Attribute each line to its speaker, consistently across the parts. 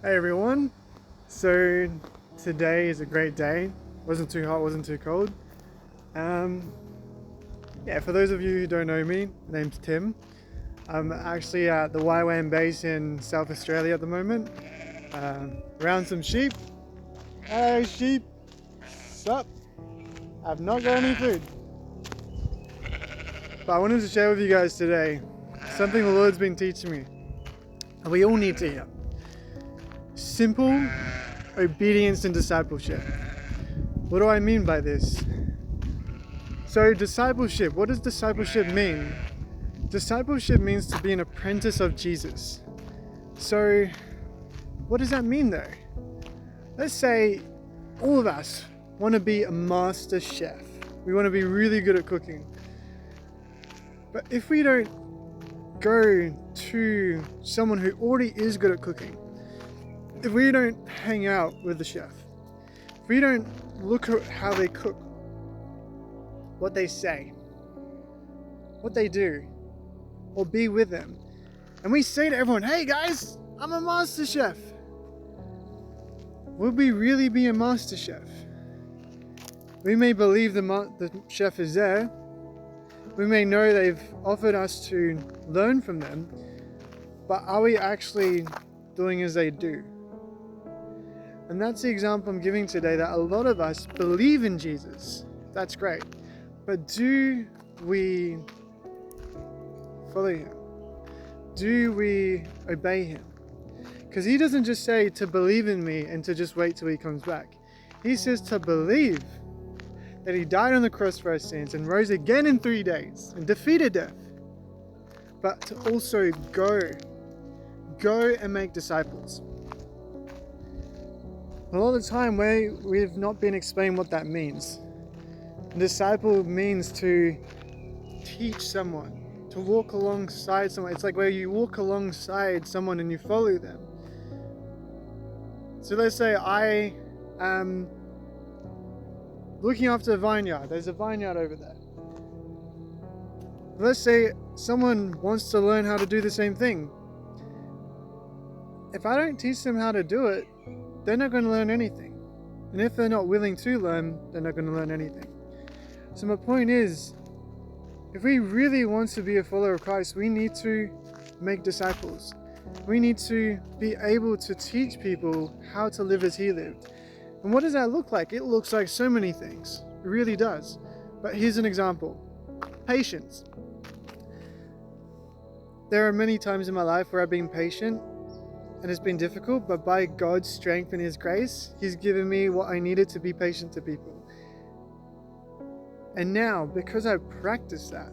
Speaker 1: Hey everyone, so today is a great day. Wasn't too hot, wasn't too cold. Um, for those of you who don't know me, my name's Tim. I'm actually at the YWAM base in South Australia at the moment, around some sheep. Hey sheep, sup? I've not got any food. But I wanted to share with you guys today something the Lord's been teaching me, and we all need to hear. Simple obedience and discipleship. What do I mean by this? So discipleship, what does discipleship mean? Discipleship means to be an apprentice of Jesus. So what does that mean though? Let's say all of us want to be a master chef. We want to be really good at cooking. But if we don't go to someone who already is good at cooking, if we don't hang out with the chef, if we don't look at how they cook, what they say, what they do, or be with them, and we say to everyone, hey guys, I'm a master chef, will we really be a master chef? We may believe the chef is there. We may know they've offered us to learn from them, but are we actually doing as they do? And that's the example I'm giving today, that a lot of us believe in Jesus. That's great. But do we follow him? Do we obey him? Because he doesn't just say to believe in me and to just wait till he comes back. He says to believe that he died on the cross for our sins and rose again in 3 days and defeated death. But to also go and make disciples. A lot of the time we've not been explained what that means. A disciple means to teach someone, to walk alongside someone. It's like where you walk alongside someone and you follow them. So let's say I am looking after a vineyard. There's a vineyard over there. Let's say someone wants to learn how to do the same thing. If I don't teach them how to do it, they're not going to learn anything. And if they're not willing to learn, they're not going to learn anything. So my point is, if we really want to be a follower of Christ, we need to make disciples. We need to be able to teach people how to live as he lived. And what does that look like? It looks like so many things. It really does. But here's an example. Patience. There are many times in my life where I've been patient and it's been difficult, but by God's strength and his grace, he's given me what I needed to be patient to people. And now, because I've practiced that,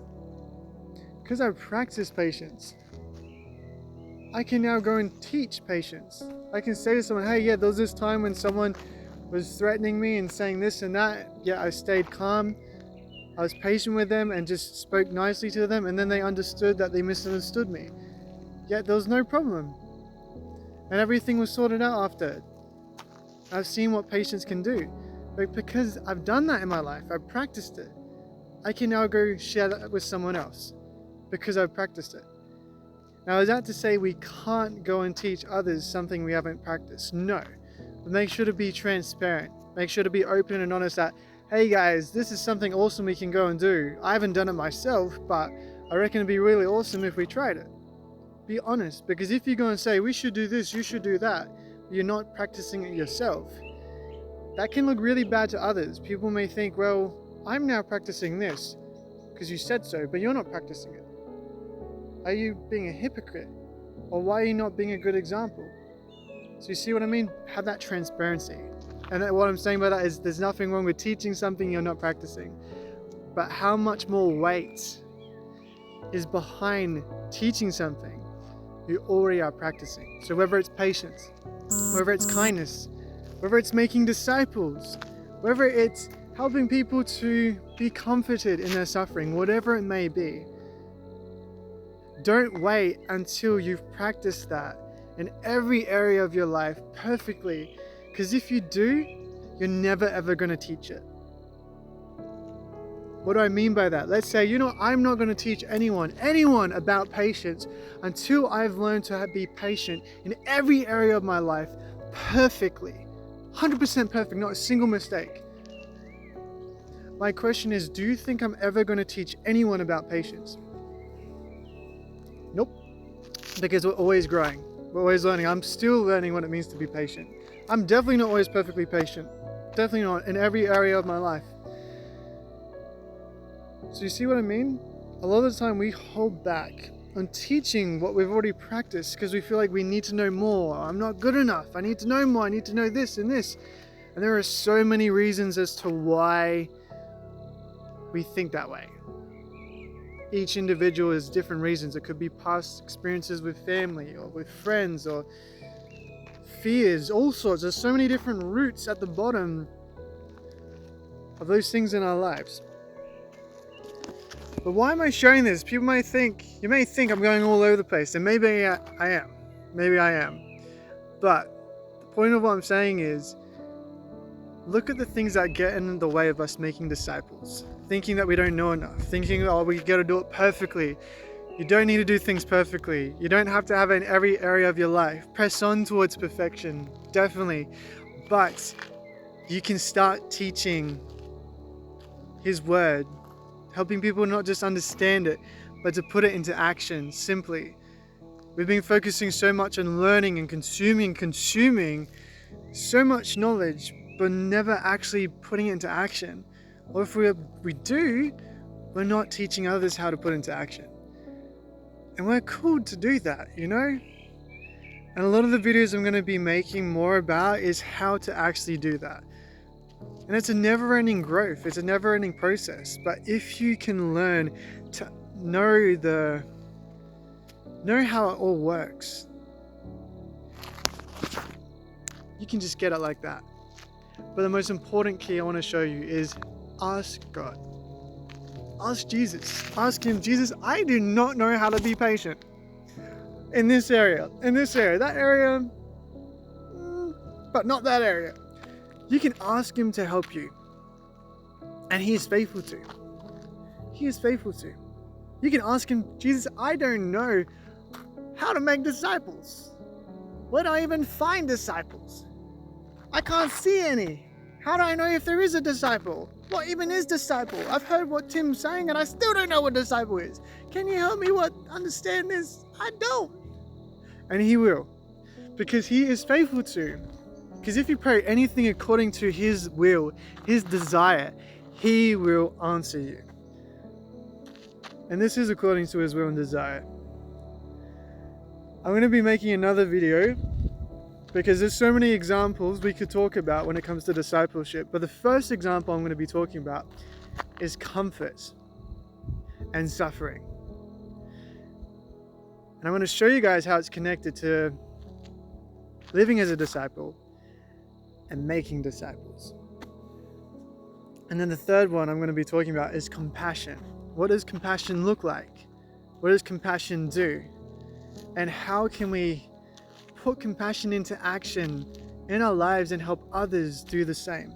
Speaker 1: because I've practiced patience, I can now go and teach patience. I can say to someone, hey, there was this time when someone was threatening me and saying this and that. I stayed calm. I was patient with them and just spoke nicely to them, and then they understood that they misunderstood me. Yet there was no problem. And everything was sorted out after. I've seen what patience can do. But because I've done that in my life, I've practiced it, I can now go share that with someone else because I've practiced it. Now, is that to say we can't go and teach others something we haven't practiced? No. But make sure to be transparent. Make sure to be open and honest that, hey guys, this is something awesome we can go and do. I haven't done it myself, but I reckon it'd be really awesome if we tried it. Be honest, because if you go and say, we should do this, you should do that, you're not practicing it yourself, that can look really bad to others. People may think, well, I'm now practicing this because you said so, but you're not practicing it. Are you being a hypocrite? Or why are you not being a good example? So you see what I mean? Have that transparency. And what I'm saying by that is there's nothing wrong with teaching something you're not practicing. But how much more weight is behind teaching something you already are practicing? So whether it's patience, whether it's kindness, whether it's making disciples, whether it's helping people to be comforted in their suffering, whatever it may be, don't wait until you've practiced that in every area of your life perfectly, because if you do, you're never ever going to teach it. What do I mean by that? Let's say, I'm not going to teach anyone about patience until I've learned to be patient in every area of my life perfectly. 100% perfect, not a single mistake. My question is, do you think I'm ever going to teach anyone about patience? Nope. Because we're always growing. We're always learning. I'm still learning what it means to be patient. I'm definitely not always perfectly patient. Definitely not in every area of my life. So you see what I mean? A lot of the time we hold back on teaching what we've already practiced because we feel like we need to know more. I'm not good enough. I need to know more. I need to know this and this. And there are so many reasons as to why we think that way. Each individual has different reasons. It could be past experiences with family or with friends or fears, all sorts. There's so many different roots at the bottom of those things in our lives. But why am I sharing this? You may think I'm going all over the place, and maybe I am. Maybe I am. But the point of what I'm saying is, look at the things that get in the way of us making disciples. Thinking that we don't know enough. Thinking, we got to do it perfectly. You don't need to do things perfectly. You don't have to have it in every area of your life. Press on towards perfection, definitely. But you can start teaching His Word, helping people not just understand it, but to put it into action simply. We've been focusing so much on learning and consuming so much knowledge, but never actually putting it into action. Or if we do, we're not teaching others how to put it into action. And we're called to do that, And a lot of the videos I'm going to be making more about is how to actually do that. And it's a never-ending growth. It's a never-ending process. But if you can learn to know how it all works, you can just get it like that. But the most important key I want to show you is ask God. Ask Jesus. Ask Him, Jesus, I do not know how to be patient in this area, that area, but not that area. You can ask Him to help you. And He is faithful to. He is faithful to. You can ask Him, Jesus, I don't know how to make disciples. Where do I even find disciples? I can't see any. How do I know if there is a disciple? What even is disciple? I've heard what Tim's saying and I still don't know what disciple is. Can you help me understand this? I don't. And He will. Because He is faithful to. Because if you pray anything according to His will, His desire, He will answer you. And this is according to His will and desire. I'm going to be making another video because there's so many examples we could talk about when it comes to discipleship. But the first example I'm going to be talking about is comfort and suffering. And I'm going to show you guys how it's connected to living as a disciple and making disciples. And then the third one I'm going to be talking about is compassion. What does compassion look like? What does compassion do? And how can we put compassion into action in our lives and help others do the same?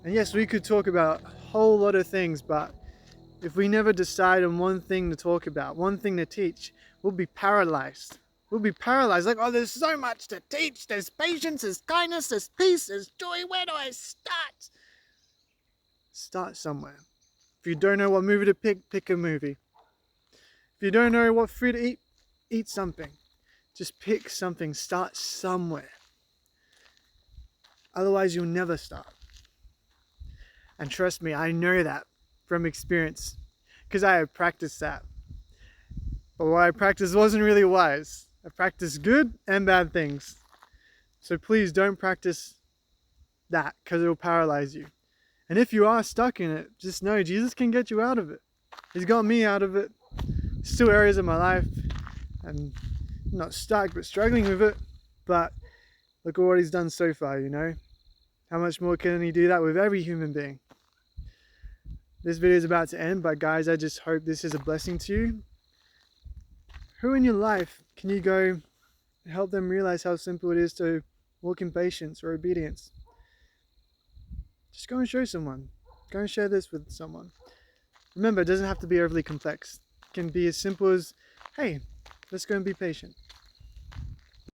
Speaker 1: And yes, we could talk about a whole lot of things, but if we never decide on one thing to talk about, one thing to teach, we'll be paralyzed. We'll be paralyzed, like, there's so much to teach. There's patience, there's kindness, there's peace, there's joy. Where do I start? Start somewhere. If you don't know what movie to pick a movie. If you don't know what food to eat something. Just pick something, start somewhere. Otherwise, you'll never start. And trust me, I know that from experience because I have practiced that. But what I practiced wasn't really wise. I practiced good and bad things. So please don't practice that because it will paralyze you. And if you are stuck in it, just know Jesus can get you out of it. He's got me out of it. Still areas of my life and not stuck but struggling with it, but look at what He's done so far. How much more can He do that with every human being? This video is about to end, but guys, I just hope this is a blessing to you. Who in your life can you go and help them realize how simple it is to walk in patience or obedience? Just go and show someone. Go and share this with someone. Remember, it doesn't have to be overly complex. It can be as simple as, hey, let's go and be patient.